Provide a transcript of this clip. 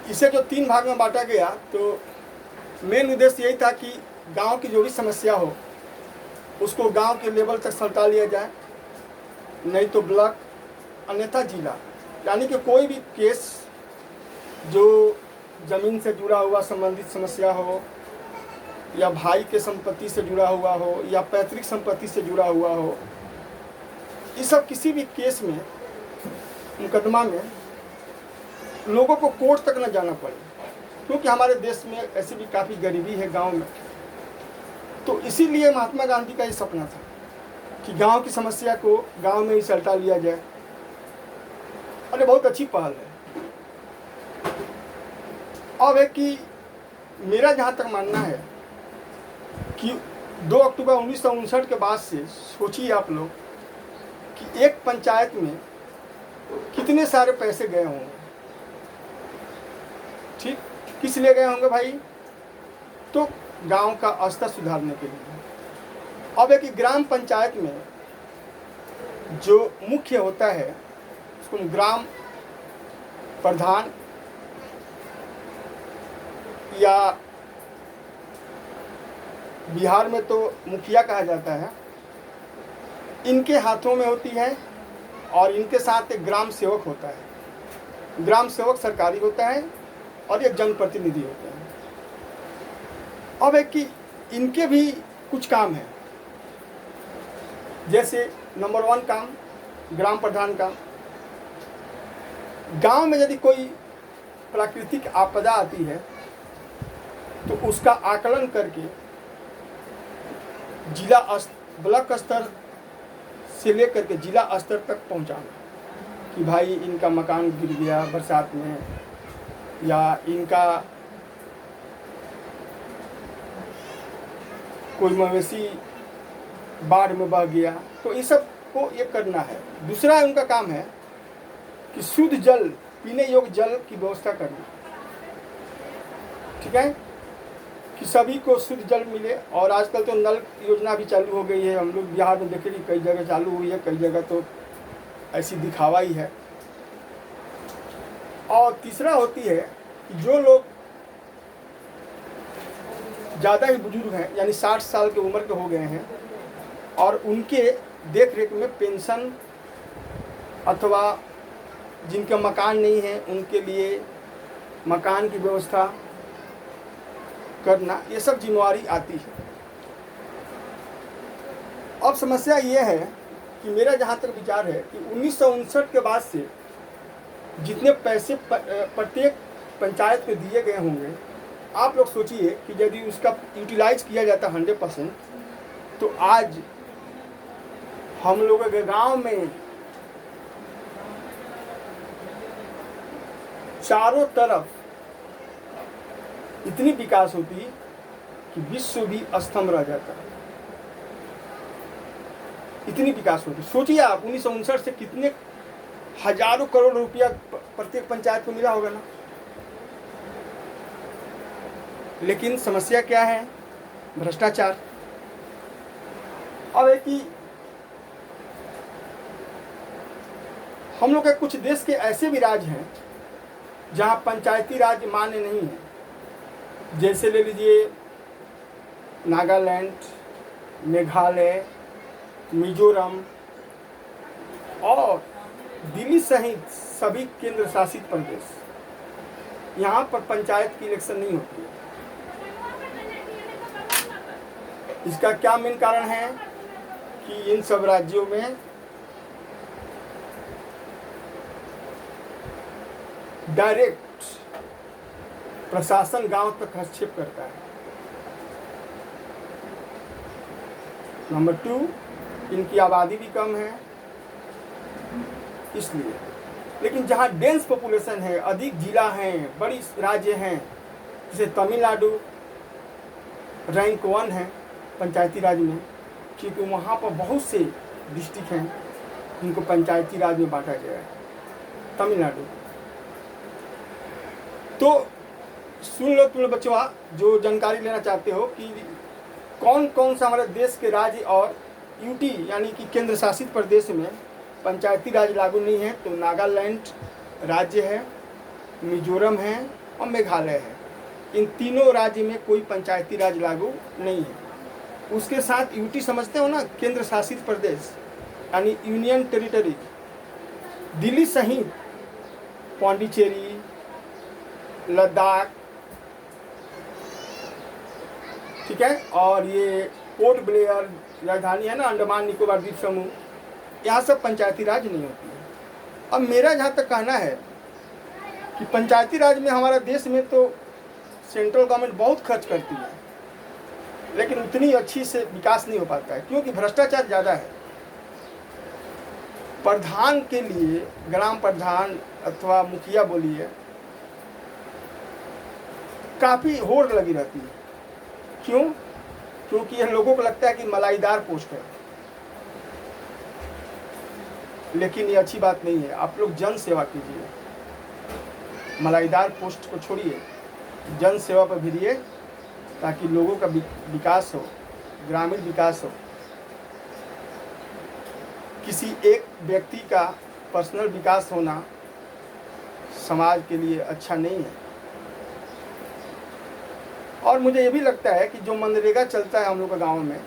इसे जो 3 भाग में बांटा गया, तो मेन उद्देश्य यही था कि गांव की जो भी समस्या हो उसको गांव के लेवल तक सल्टा लिया जाए, नहीं तो ब्लॉक, अन्यथा जिला। यानी कि कोई भी केस जो ज़मीन से जुड़ा हुआ संबंधित समस्या हो, या भाई के संपत्ति से जुड़ा हुआ हो, या पैतृक संपत्ति से जुड़ा हुआ हो, इस सब किसी भी केस में, मुकदमा में लोगों को कोर्ट तक न जाना पड़े, क्योंकि हमारे देश में ऐसी भी काफ़ी गरीबी है गांव में। तो इसीलिए महात्मा गांधी का ये सपना था कि गांव की समस्या को गांव में ही सल्टा लिया जाए। अरे बहुत अच्छी पहल है। अब है कि मेरा जहाँ तक मानना है कि 2 अक्टूबर 1959 के बाद से सोचिए आप लोग कि एक पंचायत में कितने सारे पैसे गए होंगे। ठीक, किस लिए गए होंगे भाई? तो गांव का स्तर सुधारने के लिए। अब एक ग्राम पंचायत में जो मुख्य होता है उसको ग्राम प्रधान या बिहार में तो मुखिया कहा जाता है, इनके हाथों में होती है, और इनके साथ एक ग्राम सेवक होता है। ग्राम सेवक सरकारी होता है और एक जनप्रतिनिधि होते हैं। अब है कि इनके भी कुछ काम हैं, जैसे नंबर 1 काम ग्राम प्रधान का, गांव में यदि कोई प्राकृतिक आपदा आती है तो उसका आकलन करके जिला ब्लॉक स्तर से लेकर के जिला स्तर तक पहुंचाना कि भाई इनका मकान गिर गया बरसात में, या इनका कोई मवेशी बाढ़ में बह गया, तो इस सब को ये करना है। दूसरा उनका काम है कि शुद्ध जल, पीने योग्य जल की व्यवस्था करना। ठीक है, कि सभी को शुद्ध जल मिले। और आजकल तो नल योजना भी चालू हो गई है। हम लोग बिहार में देखें कि कई जगह चालू हुई है, कई जगह तो ऐसी दिखावा ही है। और तीसरा होती है कि जो लोग ज़्यादा ही बुजुर्ग हैं, यानी 60 साल की उम्र के हो गए हैं, और उनके देख रेख में पेंशन, अथवा जिनके मकान नहीं है उनके लिए मकान की व्यवस्था करना, ये सब जिम्मेवारी आती है। अब समस्या ये है कि मेरा जहाँ तक विचार है कि 1959 के बाद से जितने पैसे प्रत्येक पंचायत को दिए गए होंगे, आप लोग सोचिए कि यदि उसका यूटिलाइज किया जाता 100%, तो आज हम लोगों के गांव में चारों तरफ इतनी विकास होती कि विश्व भी अस्तंभ रह जाता। इतनी विकास होती। सोचिए आप 1959 से कितने हजारों करोड़ रुपया प्रत्येक पंचायत को मिला होगा ना। लेकिन समस्या क्या है? भ्रष्टाचार। अब है कि हम लोग के कुछ देश के ऐसे भी राज्य हैं जहां पंचायती राज मान्य नहीं है। जैसे ले लीजिए नागालैंड, मेघालय, मिजोरम और दिल्ली सहित सभी केंद्र शासित प्रदेश, यहाँ पर पंचायत की इलेक्शन नहीं होती है। इसका क्या मेन कारण है कि इन सब राज्यों में डायरेक्ट प्रशासन गांव तक हस्तक्षेप करता है। नंबर 2, इनकी आबादी भी कम है इसलिए। लेकिन जहां डेंस पॉपुलेशन है, अधिक जिला हैं, बड़ी राज्य हैं, जैसे तमिलनाडु रैंक 1 है पंचायती राज में, क्योंकि वहाँ पर बहुत से डिस्ट्रिक्ट हैं जिनको पंचायती राज में बांटा गया है। तमिलनाडु तो सुन लो तुम बच्चों जो जानकारी लेना चाहते हो कि कौन कौन सा हमारे देश के राज्य और यूटी यानी कि केंद्र शासित प्रदेश में पंचायती राज लागू नहीं है। तो नागालैंड राज्य है, मिजोरम है, और मेघालय है। इन तीनों राज्य में कोई पंचायती राज लागू नहीं है। उसके साथ यूटी समझते हो ना, केंद्र शासित प्रदेश, यानी यूनियन टेरिटरी, दिल्ली सहित पौंडीचेरी, लद्दाख, ठीक है, और ये पोर्ट ब्लेयर राजधानी है ना, अंडमान निकोबार द्वीप समूह, यहाँ सब पंचायती राज नहीं होती है। अब मेरा जहाँ तक कहना है कि पंचायती राज में हमारा देश में तो सेंट्रल गवर्नमेंट बहुत खर्च करती है, लेकिन उतनी अच्छी से विकास नहीं हो पाता है, क्योंकि भ्रष्टाचार ज़्यादा है। प्रधान के लिए, ग्राम प्रधान अथवा मुखिया बोलिए, काफ़ी होड़ लगी रहती है। क्यों? क्योंकि यह लोगों को लगता है कि मलाईदार पोस्ट है, लेकिन ये अच्छी बात नहीं है। आप लोग जन सेवा कीजिए, मलाईदार पोस्ट को छोड़िए, जन सेवा पर भिड़िए, ताकि लोगों का विकास हो, ग्रामीण विकास हो। किसी एक व्यक्ति का पर्सनल विकास होना समाज के लिए अच्छा नहीं है। और मुझे ये भी लगता है कि जो मनरेगा चलता है हम लोग के गाँव में,